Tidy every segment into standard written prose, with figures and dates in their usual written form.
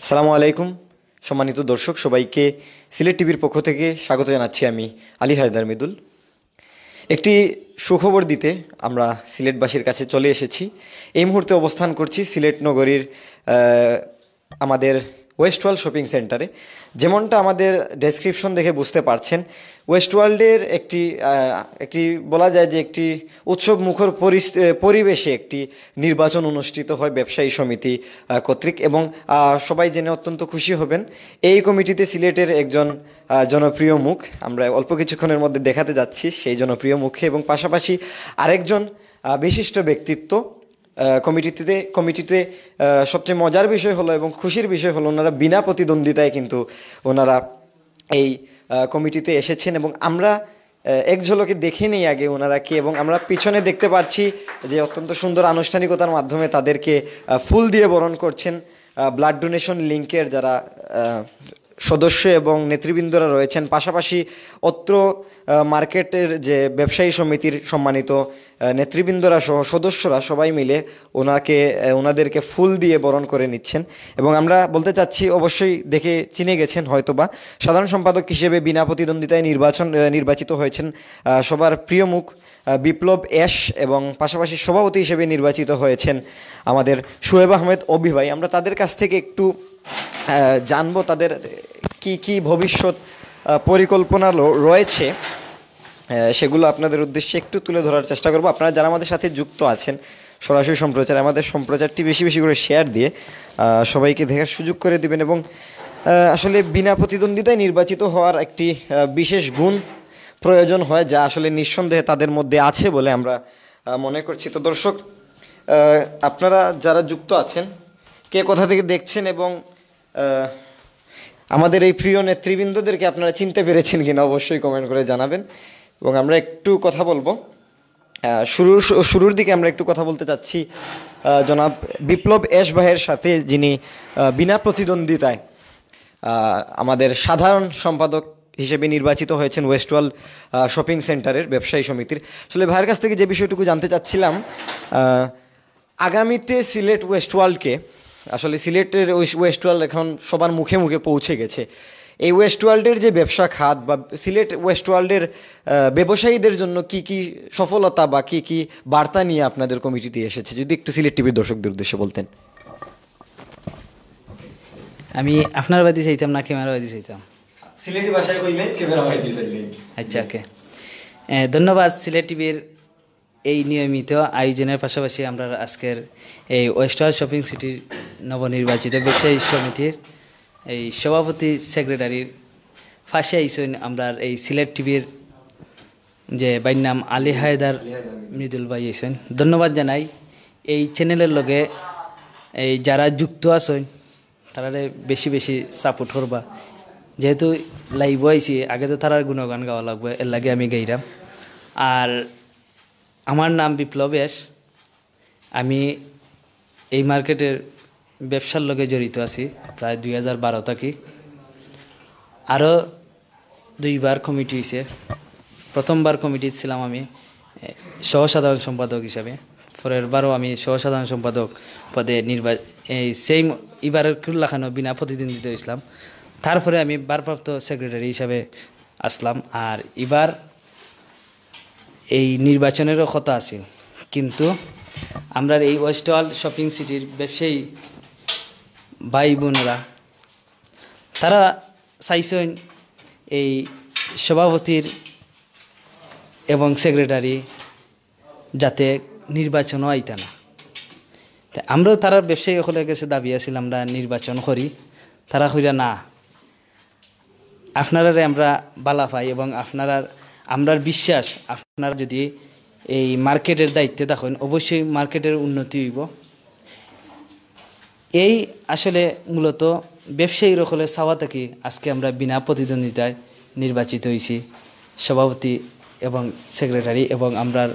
আসসালামু আলাইকুম সম্মানিত দর্শক সবাইকে সিলেট টিভির পক্ষ থেকে স্বাগত জানাচ্ছি আমি আলী হায়দার মৃদুল। একটি সুখবর দিতে আমরা সিলেটবাসীর কাছে চলে এসেছি। এই মুহূর্তে অবস্থান করছি সিলেট নগরীর আমাদের ওয়েস্টওয়ার্ল্ড শপিং সেন্টারে। যেমনটা আমাদের ডেসক্রিপশন দেখে বুঝতে পারছেন, ওয়েস্টওয়ার্ল্ডের একটি বলা যায় যে একটি উৎসব মুখর পরিবেশে একটি নির্বাচন অনুষ্ঠিত হয় ব্যবসায়ী সমিতি কর্তৃক, এবং সবাই জেনে অত্যন্ত খুশি হবেন এই কমিটিতে সিলেটের একজন জনপ্রিয় মুখ আমরা অল্প কিছুক্ষণের মধ্যে দেখাতে যাচ্ছি সেই জনপ্রিয় মুখে, এবং পাশাপাশি আরেকজন বিশিষ্ট ব্যক্তিত্ব কমিটিতে সবচেয়ে মজার বিষয় হলো এবং খুশির বিষয় হলো ওনারা বিনা প্রতিদ্বন্দ্বিতায় কিন্তু ওনারা এই কমিটিতে এসেছেন, এবং আমরা এক ঝলকে দেখে নিই আগে ওনারা কে, এবং আমরা পিছনে দেখতে পাচ্ছি যে অত্যন্ত সুন্দর আনুষ্ঠানিকতার মাধ্যমে তাদেরকে ফুল দিয়ে বরণ করছেন ব্লাড ডোনেশন লিঙ্কের যারা সদস্য এবং নেতৃবৃন্দরা রয়েছেন। পাশাপাশি অত্র মার্কেটের যে ব্যবসায়ী সমিতির সম্মানিত নেতৃবৃন্দরা সহ সদস্যরা সবাই মিলে ওনাদেরকে ফুল দিয়ে বরণ করে নিচ্ছেন। এবং আমরা বলতে চাচ্ছি, অবশ্যই দেখে চিনে গেছেন হয়তোবা, সাধারণ সম্পাদক হিসেবে বিনা প্রতিদ্বন্দ্বিতায় নির্বাচিত হয়েছেন সবার প্রিয় মুখ বিপ্লব এশ, এবং পাশাপাশি সভাপতি হিসেবে নির্বাচিত হয়েছেন আমাদের শোয়েব আহমেদ অভি ভাই। আমরা তাদের কাছ থেকে একটু জানবো তাদের কি ভবিষ্যৎ পরিকল্পনা রয়েছে, সেগুলো আপনাদের উদ্দেশ্যে একটু তুলে ধরার চেষ্টা করব। আপনারা যারা আমাদের সাথে যুক্ত আছেন সরাসরি আমাদের সম্প্রচারটি বেশি বেশি করে শেয়ার দিয়ে সবাইকে দেখার সুযোগ করে দিবেন। এবং আসলে বিনা প্রতিদ্বন্দ্বিতায় নির্বাচিত হওয়ার একটি বিশেষ গুণ প্রয়োজন হয়, যা আসলে নিঃসন্দেহে তাদের মধ্যে আছে বলে আমরা মনে করছি। তো দর্শক, আপনারা যারা যুক্ত আছেন, কে কোথা থেকে দেখছেন এবং আমাদের এই প্রিয় নেতৃবৃন্দদেরকে আপনারা চিনতে পেরেছেন কিনা অবশ্যই কমেন্ট করে জানাবেন। এবং আমরা একটু কথা বলবো, শুরুর দিকে আমরা একটু কথা বলতে চাচ্ছি জনাব বিপ্লব এশ ভাইয়ের সাথে, যিনি বিনা প্রতিদ্বন্দ্বিতায় আমাদের সাধারণ সম্পাদক হিসেবে নির্বাচিত হয়েছেন ওয়েস্টওয়ার্ল্ড শপিং সেন্টারের ব্যবসায়ী সমিতির। আসলে ভাইয়ের কাছ থেকে যে বিষয়টুকু জানতে চাচ্ছিলাম, আগামীতে সিলেট ওয়েস্টওয়ার্ল্ডকে, আসলে সিলেটের ওয়েস্টওয়ার্ল্ড এখন সবার মুখে মুখে পৌঁছে গেছে, এই ওয়েস্টওয়ার্ল্ডের যে ব্যবসা খাত বা সিলেট ওয়েস্টওয়ার্ল্ডের ব্যবসায়ীদের জন্য কি সফলতা বা কি বার্তা নিয়ে আপনাদের কমিটিতে এসেছে, যদি একটু সিলেট টিভির দর্শকদের উদ্দেশ্যে বলতেন। আমি আপনার বাদি চাইতাম না ক্যামেরা বাদি চাইতাম? সিলেটি ভাষায় কইলেন, ক্যামেরা বাদি চাইলেন। আচ্ছা, ওকে। ধন্যবাদ সিলেট টিভির এই নিয়মিত আয়োজনের পাশাপাশি আমরা আজকের এই ওয়েস্টওয়ার্ল্ড শপিং সিটির নবনির্বাচিত ব্যবসায়ী সমিতির এই সভাপতি সেক্রেটারির ফাঁসে আইসেন আমরা এই সিলেট টিভির যে বাইর নাম আলী হায়দার মৃদুল ভাই আইসেন। ধন্যবাদ জানাই এই চ্যানেলের লগে এই যারা যুক্ত আছেন তারা বেশি বেশি সাপোর্ট করবা, যেহেতু লাইভ আইসি আগে তো তারার গুণগান গাওয়া লাগবে, এর লাগে আমি গাইলাম। আর আমার নাম বিপ্লব এশ, আমি এই মার্কেটের ব্যবসার লগে জড়িত আছি প্রায় 2012 থাকি। আরও দুইবার কমিটি হয়েছে। প্রথমবার কমিটি ছিলাম আমি সহসাধারণ সম্পাদক হিসাবে, পরের বারও আমি সহসাধারণ সম্পাদক পদে এই সেম এবারের কুল্লাখানো বিনা প্রতিদ্বন্দ্বিতা হয়েছিলাম। তারপরে আমি ভারপ্রাপ্ত সেক্রেটারি হিসাবে আসলাম। আর এবার এই নির্বাচনেরও কথা আছে, কিন্তু আমরা এই ওয়েস্টওয়ার্ল্ড শপিং সিটির ব্যবসায়ী ভাই বোনেরা তারা চাইছেন এই সভাপতির এবং সেক্রেটারি যাতে নির্বাচনও আইতা না। আমরাও তারা ব্যবসায়ী হলে গেছে দাবি আছিল আমরা নির্বাচন করি, তারা কইরা না, আপনারা আমরা বালা পাই এবং আমরার বিশ্বাস আপনারা যদি এই মার্কেটের দায়িত্বে থাকেন অবশ্যই মার্কেটের উন্নতি হইব। এই আসলে মূলত ব্যবসায়ীর হলে চাওয়া থাকি আজকে আমরা বিনা প্রতিদ্বন্দ্বিতায় নির্বাচিত হয়েছি সভাপতি এবং সেক্রেটারি, এবং আমরার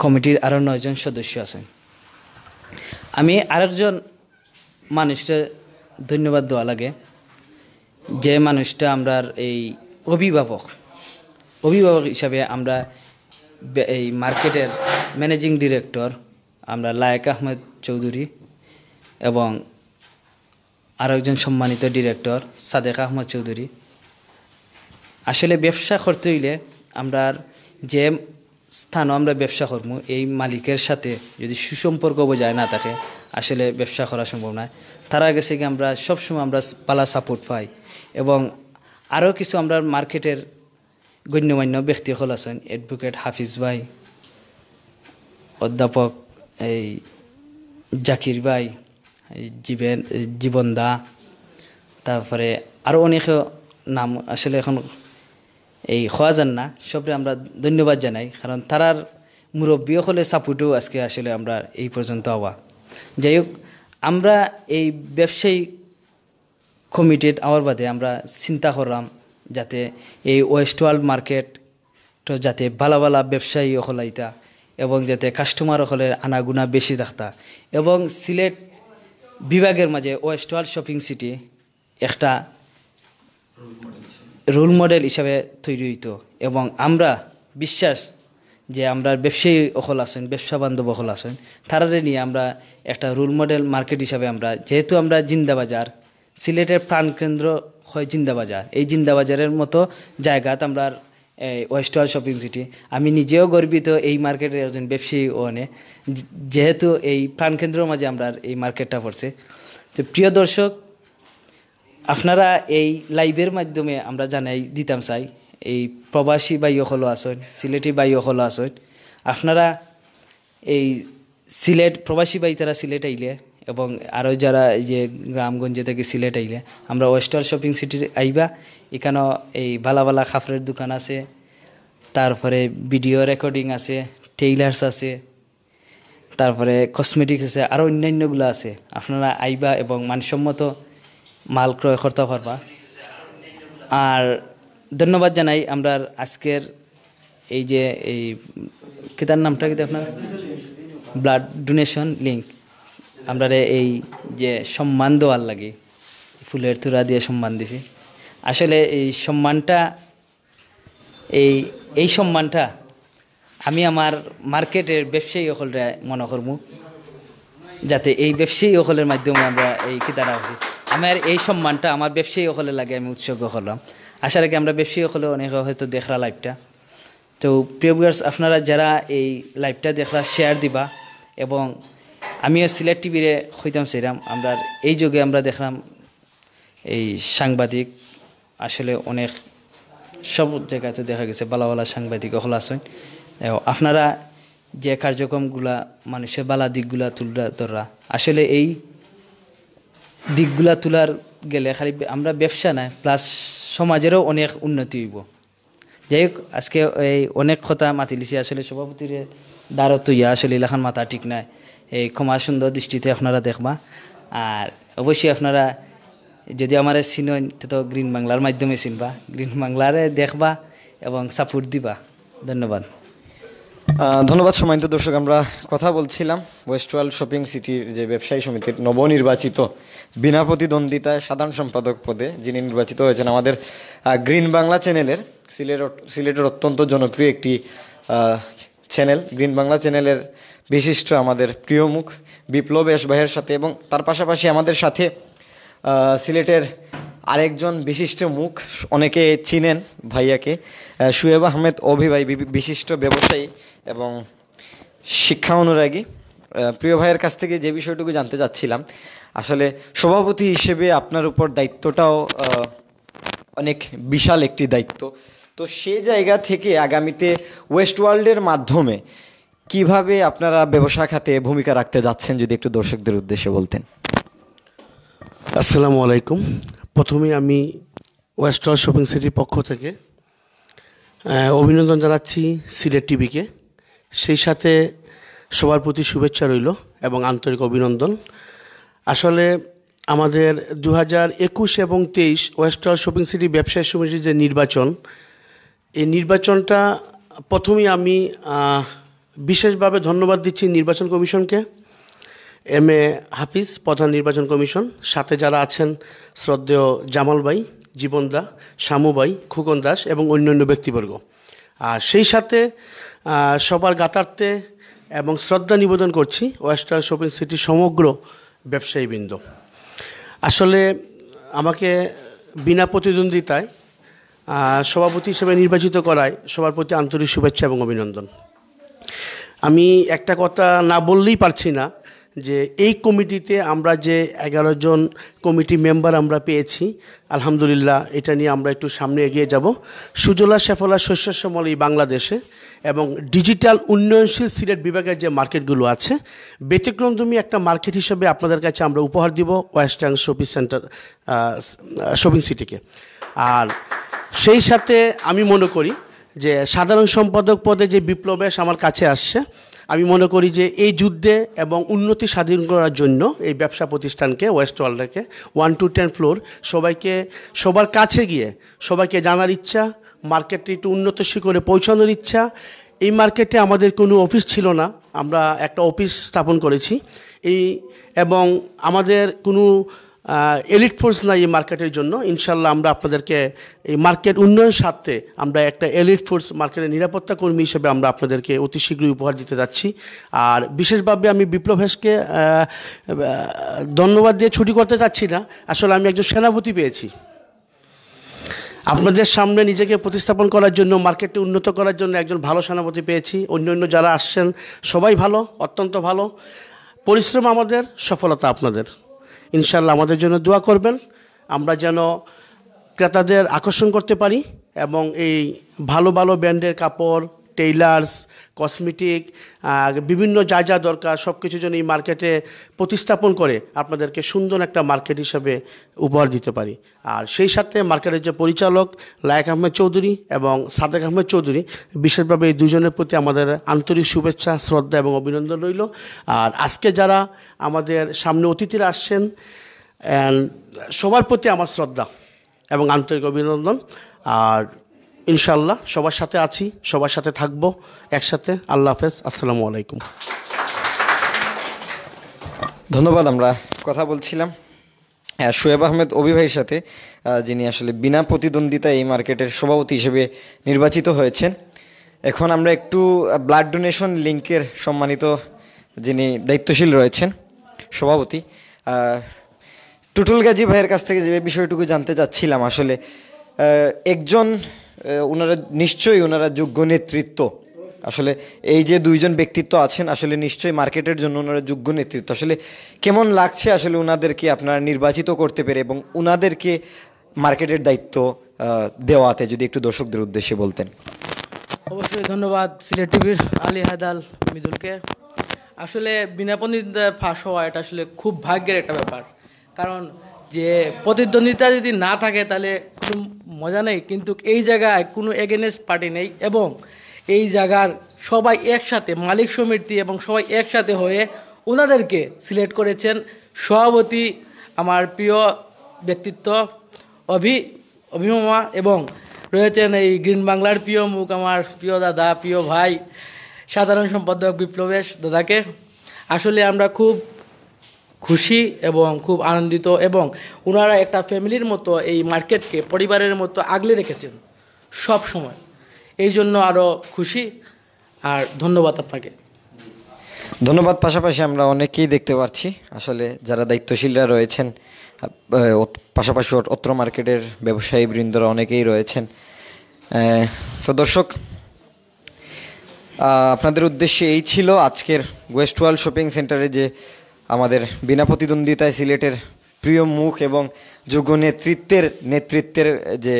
কমিটির আরও 9 জন সদস্য আছেন। আমি আরেকজন মানুষকে ধন্যবাদ দেওয়া লাগে, যে মানুষটা আমরার এই অভিভাবক হিসাবে আমরা এই মার্কেটের ম্যানেজিং ডিরেক্টর আমরা লায়েক আহমেদ চৌধুরী, এবং আরও একজন সম্মানিত ডিরেক্টর সাদেক আহমদ চৌধুরী। আসলে ব্যবসা করতে হইলে আমরা যে স্থানও আমরা ব্যবসা করবো এই মালিকের সাথে যদি সুসম্পর্ক বজায় না থাকে আসলে ব্যবসা করা সম্ভব নয়। তারা গেছে কি আমরা সবসময় আমরা পালা সাপোর্ট পাই এবং আরও কিছু আমরা মার্কেটের গণ্যমান্য ব্যক্তি হল আছেন, অ্যাডভোকেট হাফিজ ভাই, অধ্যাপক এই জাকির ভাই, জীবন দা, তারপরে আরও অনেক নাম আসলে এখন এই হওয়া যান না, সবরে আমরা ধন্যবাদ জানাই, কারণ তারার মুরব্বীও হলে সাপোর্টও আজকে আসলে আমরা এই পর্যন্ত হওয়া। যাই হোক, আমরা এই ব্যবসায়ী কমিটির আওয়ার বাদে আমরা চিন্তা করলাম যাতে এই ওয়েস্ট ওয়ার্ল্ড মার্কেট তো যাতে ভালো ভালো ব্যবসায়ী হলাইতা এবং যাতে কাস্টমার হলে আনাগুনা বেশি থাকতা এবং সিলেট বিভাগের মাঝে ওয়েস্ট ওয়ার্ল্ড শপিং সিটি একটা রোল মডেল হিসাবে তৈরি হইতো এবং আমরা বিশ্বাস যে আমরা ব্যবসায়ী অকল আছেন, ব্যবসা বান্ধব অকল আছেন, তারারে নিয়ে আমরা একটা রোল মডেল মার্কেট হিসাবে আমরা, যেহেতু আমরা জিন্দাবাজার সিলেটের প্রাণকেন্দ্র হয় জিন্দাবাজার, এই জিন্দাবাজারের মতো জায়গাত আমরা ওয়েস্ট ওয়ার্ল্ড শপিং সিটি, আমি নিজেও গর্বিত এই মার্কেটের একজন ব্যবসায়ী ওনে, যেহেতু এই প্রাণকেন্দ্রের মাঝে আমরা এই মার্কেটটা পড়ছে। তো প্রিয় দর্শক, আপনারা এই লাইভের মাধ্যমে আমরা জানাই দিতাম চাই এই প্রবাসী বাইও হলো আসেন, সিলেটি বাইও হলো আসেন, আপনারা এই সিলেট প্রবাসী বাই তারা সিলেট আইলে এবং আরও যারা এই যে গ্রামগঞ্জে থেকে সিলেট আইলে আমরা ওয়েস্ট ওয়ার্ল্ড শপিং সিটির আইবা, এখানেও এই ভালা ভালা কাপড়ের দোকান আছে, তারপরে ভিডিও রেকর্ডিং আছে, টেইলার্স আছে, তারপরে কসমেটিক্স আছে, আরও অন্যান্যগুলো আছে। আপনারা আইবা এবং মানসম্মত মাল ক্রয় করতে পারবা। আর ধন্যবাদ জানাই আমরা আজকের এই যে এই কেতার নামটা কিন্তু আপনার ব্লাড ডোনেশন লিঙ্ক আমরা এই যে সম্মান দেওয়ার লাগে ফুলের তুরা দিয়ে সম্মান দিছি। আসলে এই সম্মানটা এই সম্মানটা আমি আমার মার্কেটের ব্যবসায়ী সকলরা মনে করবো, যাতে এই ব্যবসায়ী সকলের মাধ্যমে আমরা এই কিতারা হচ্ছি। আমার এই সম্মানটা আমার ব্যবসায়ী সকলে লাগে আমি উৎসর্গ করলাম। আশা রাখি আমরা ব্যবসায়ী সকলে অনেক হয়তো দেখরা লাইভটা। তো প্রিয় ভিউয়ার্স, আপনারা যারা এই লাইভটা দেখরা শেয়ার দিবা এবং আমিও সিলেট টিভিরে হইতাম সেরাম আমরা এই যুগে আমরা দেখলাম এই সাংবাদিক আসলে অনেক সব জায়গাতে দেখা গেছে ভালো ভালো সাংবাদিক হল আছেন। আপনারা যে কার্যক্রমগুলা মানুষের বালা দিকগুলা তুলা ধরা, আসলে এই দিকগুলা তোলার গেলে খালি আমরা ব্যবসা নাই, প্লাস সমাজেরও অনেক উন্নতি হইব। যাই হোক, আজকে এই অনেক কথা মাতিলিছি, আসলে সভাপতির দ্বারত ইয়া আসলে এলাকার মাথা ঠিক নাই, এই ক্ষমা সুন্দর দৃষ্টিতে আপনারা দেখবা। আর অবশ্যই আপনারা যদি আমার চিনেন তো গ্রিন বাংলার মাধ্যমে চিনবা, গ্রিন বাংলারে দেখবা এবং সাপোর্ট দিবা। ধন্যবাদ। ধন্যবাদ সম্মানিত দর্শক, আমরা কথা বলছিলাম ওয়েস্ট ওয়ার্ল্ড শপিং সিটির যে ব্যবসায়ী সমিতির নবনির্বাচিত বিনা প্রতিদ্বন্দ্বিতায় সাধারণ সম্পাদক পদে যিনি নির্বাচিত হয়েছেন আমাদের গ্রিন বাংলা চ্যানেলের, সিলেটের অত্যন্ত জনপ্রিয় একটি চ্যানেল, গ্রিন বাংলা চ্যানেলের বিশিষ্ট আমাদের প্রিয় মুখ বিপ্লব এস ভাইয়ের সাথে, এবং তার পাশাপাশি আমাদের সাথে সিলেটের আরেকজন বিশিষ্ট মুখ, অনেকে চিনেন ভাইয়াকে, শুয়েব আহমেদ অভি ভাই, বিশিষ্ট ব্যবসায়ী এবং শিক্ষা অনুরাগী। প্রিয় ভাইয়ের কাছ থেকে যে বিষয়টুকু জানতে চাচ্ছিলাম, আসলে সভাপতি হিসেবে আপনার উপর দায়িত্বটাও অনেক বিশাল একটি দায়িত্ব, তো সে জায়গা থেকে আগামীতে ওয়েস্ট ওয়ার্ল্ডের মাধ্যমে কিভাবে আপনারা ব্যবসা খাতে ভূমিকা রাখতে যাচ্ছেন যদি একটু দর্শকদের উদ্দেশ্যে বলতেন। আসসালামু আলাইকুম। প্রথমে আমি ওয়েস্ট ওয়ার্ল্ড শপিং সিটির পক্ষ থেকে অভিনন্দন জানাচ্ছি সিলেট টিভিকে, সেই সাথে সবার প্রতি শুভেচ্ছা রইল এবং আন্তরিক অভিনন্দন। আসলে আমাদের 2021 এবং 23 ওয়েস্ট ওয়ার্ল্ড শপিং সিটি ব্যবসায়ী সমিতির যে নির্বাচন, এই নির্বাচনটা প্রথমেই আমি বিশেষভাবে ধন্যবাদ দিচ্ছি নির্বাচন কমিশনকে, এম এ হাফিজ প্রধান নির্বাচন কমিশন, সাথে যারা আছেন শ্রদ্ধেয় জামাল ভাই, জীবনদা, শামু ভাই, খুকন দাস এবং অন্যান্য ব্যক্তিবর্গ। আর সেই সাথে সবার গাতার্থে এবং শ্রদ্ধা নিবেদন করছি ওয়েস্ট ওয়ার্ল্ড শপিং সিটির সমগ্র ব্যবসায়ীবৃন্দ। আসলে আমাকে বিনা প্রতিদ্বন্দ্বিতায় সভাপতি হিসেবে নির্বাচিত করায় সবার প্রতি আন্তরিক শুভেচ্ছা এবং অভিনন্দন। আমি একটা কথা না বললেই পারছি না যে এই কমিটিতে আমরা যে 11 জন কমিটি মেম্বার আমরা পেয়েছি, আলহামদুলিল্লাহ এটা নিয়ে আমরা একটু সামনে এগিয়ে যাব। সুজলা সুফলা শস্য শ্যামল এই বাংলাদেশে এবং ডিজিটাল উন্নয়নশীল সিলেট বিভাগের যে মার্কেটগুলো আছে, ব্যতিক্রমধর্মী একটা মার্কেট হিসেবে আপনাদের কাছে আমরা উপহার দিব ওয়েস্টার্ন শপিং সেন্টার শপিং সিটিকে। আর সেই সাথে আমি মনে করি যে সাধারণ সম্পাদক পদে যে বিপ্লবেশ আমার কাছে আসছে, আমি মনে করি যে এই যুদ্ধে এবং উন্নতি সাধন করার জন্য এই ব্যবসা প্রতিষ্ঠানকে ওয়েস্ট ওয়ার্ল্ডকে 1 to 10 ফ্লোর সবাইকে সবার কাছে গিয়ে সবাইকে জানার ইচ্ছা, মার্কেটে একটু উন্নত শিখরে পৌঁছানোর ইচ্ছা। এই মার্কেটে আমাদের কোনো অফিস ছিল না, আমরা একটা অফিস স্থাপন করেছি এবং আমাদের কোনো এলিট ফোর্স নাই এই মার্কেটের জন্য। ইনশাল্লাহ আমরা আপনাদেরকে এই মার্কেট উন্নয়ন স্বার্থে আমরা একটা এলিট ফোর্স মার্কেটের নিরাপত্তা কর্মী হিসেবে আমরা আপনাদেরকে অতি শীঘ্রই উপহার দিতে যাচ্ছি। আর বিশেষভাবে আমি বিপ্লব হেসকে ধন্যবাদ দিয়ে ছুটি করতে চাচ্ছি না, আসলে আমি একজন সেনাপতি পেয়েছি আপনাদের সামনে নিজেকে প্রতিস্থাপন করার জন্য, মার্কেটে উন্নত করার জন্য একজন ভালো সেনাপতি পেয়েছি। অন্য যারা আসছেন সবাই ভালো, অত্যন্ত ভালো। পরিশ্রম আমাদের, সফলতা আপনাদের। ইনশাল্লাহ আমাদের জন্য দোয়া করবেন, আমরা যেন ক্রেতাদের আকর্ষণ করতে পারি এবং এই ভালো ভালো ব্র্যান্ডের কাপড়, টেইলার্স, কসমেটিক, বিভিন্ন যা যা দরকার সব কিছু যেন এই মার্কেটে প্রতিস্থাপন করে আপনাদেরকে সুন্দর একটা মার্কেট হিসাবে উপহার দিতে পারি। আর সেই সাথে মার্কেটের যে পরিচালক লায়েক আহমেদ চৌধুরী এবং সাদেক আহমেদ চৌধুরী, বিশেষভাবে এই দুজনের প্রতি আমাদের আন্তরিক শুভেচ্ছা, শ্রদ্ধা এবং অভিনন্দন রইল। আর আজকে যারা আমাদের সামনে অতিথিরা আসছেন, সবার প্রতি আমার শ্রদ্ধা এবং আন্তরিক অভিনন্দন। আর ইনশাল্লাহ সবার সাথে আছি, সবার সাথে থাকবো একসাথে। আল্লাহ হাফেজ, আসসালামু আলাইকুম। ধন্যবাদ। আমরা কথা বলছিলাম শোয়েব আহমেদ অভিভাইয়ের সাথে, যিনি আসলে বিনা প্রতিদ্বন্দ্বিতা এই মার্কেটের সভাপতি হিসেবে নির্বাচিত হয়েছেন। এখন আমরা একটু ব্লাড ডোনেশন লিঙ্কের সম্মানিত যিনি দায়িত্বশীল রয়েছেন সভাপতি টুটুল গাজী ভাইয়ের কাছ থেকে যে বিষয়টুকু জানতে চাচ্ছিলাম, আসলে একজন ওনারা যোগ্য নেতৃত্ব, আসলে এই যে দুইজন ব্যক্তিত্ব আছেন আসলে নিশ্চয়ই মার্কেটের জন্য ওনারা যোগ্য নেতৃত্ব। আসলে কেমন লাগছে আসলে ওনাদেরকে আপনারা নির্বাচিত করতে পেরে এবং ওনাদেরকে মার্কেটের দায়িত্ব দেওয়াতে, যদি একটু দর্শকদের উদ্দেশ্যে বলতেন। অবশ্যই ধন্যবাদ সিলেট টিভির আলী হায়দার মৃদুলকে। আসলে বিনা প্রতিদ্বন্দ্বিতায় ফাঁস হওয়া এটা আসলে খুব ভাগ্যের একটা ব্যাপার, কারণ যে প্রতিদ্বন্দ্বিতা যদি না থাকে তাহলে কোনো মজা নেই। কিন্তু এই জায়গায় কোনো এগেনেস্ট পার্টি নেই এবং এই জায়গার সবাই একসাথে, মালিক সমিতি এবং সবাই একসাথে হয়ে ওনাদেরকে সিলেক্ট করেছেন। সভাপতি আমার প্রিয় ব্যক্তিত্ব অভিমামা এবং রয়েছেন এই গ্রিন বাংলার প্রিয় মুখ আমার প্রিয় দাদা, প্রিয় ভাই, সাধারণ সম্পাদক বিপ্লবেশ দাদাকে। আসলে আমরা খুব খুশি এবং খুব আনন্দিত এবং ওনারা একটা ফ্যামিলির মতো এই মার্কেটকে পরিবারের মতো আগলে রেখেছেন সব সময়, এই জন্য আরও খুশি। আর ধন্যবাদ আপনাকে। ধন্যবাদ। পাশাপাশি আমরা অনেকেই দেখতে পাচ্ছি আসলে যারা দায়িত্বশীলরা রয়েছেন, পাশাপাশি অত্র মার্কেটের ব্যবসায়ী বৃন্দরা অনেকেই রয়েছেন। তো দর্শক, আপনাদের উদ্দেশ্যে এই ছিল আজকের ওয়েস্ট ওয়ার্ল্ড শপিং সেন্টারে যে আমাদের বিনা প্রতিদ্বন্দ্বিতায় সিলেটের প্রিয় মুখ এবং যোগ্য নেতৃত্বের যে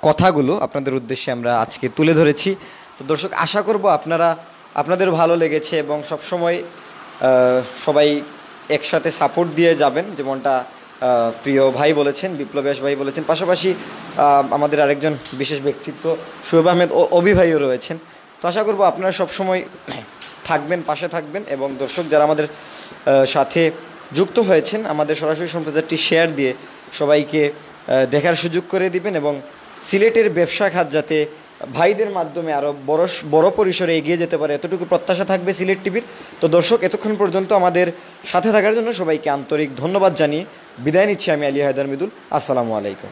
কথাগুলো আপনাদের উদ্দেশ্যে আমরা আজকে তুলে ধরেছি। তো দর্শক, আশা করব আপনাদের ভালো লেগেছে এবং সবসময় সবাই একসাথে সাপোর্ট দিয়ে যাবেন, যেমনটা প্রিয় ভাই বলেছেন, বিপ্লবেশ ভাই বলেছেন। পাশাপাশি আমাদের আরেকজন বিশেষ ব্যক্তিত্ব শোয়েব আহমেদ অভিভাইও রয়েছেন। তো আশা করব আপনারা সবসময় থাকবেন, পাশে থাকবেন এবং দর্শক যারা আমাদের সাথে যুক্ত হয়েছেন, আমাদের সরাসরি সম্প্রচারটি শেয়ার দিয়ে সবাইকে দেখার সুযোগ করে দিবেন এবং সিলেটের ব্যবসা খাত যাতে ভাইদের মাধ্যমে আরও বড় পরিসরে এগিয়ে যেতে পারে, এতটুকু প্রত্যাশা থাকবে সিলেট টিভির। তো দর্শক, এতক্ষণ পর্যন্ত আমাদের সাথে থাকার জন্য সবাইকে আন্তরিক ধন্যবাদ জানিয়ে বিদায় নিচ্ছি আমি আলী হায়দার মৃদুল। আসসালামু আলাইকুম।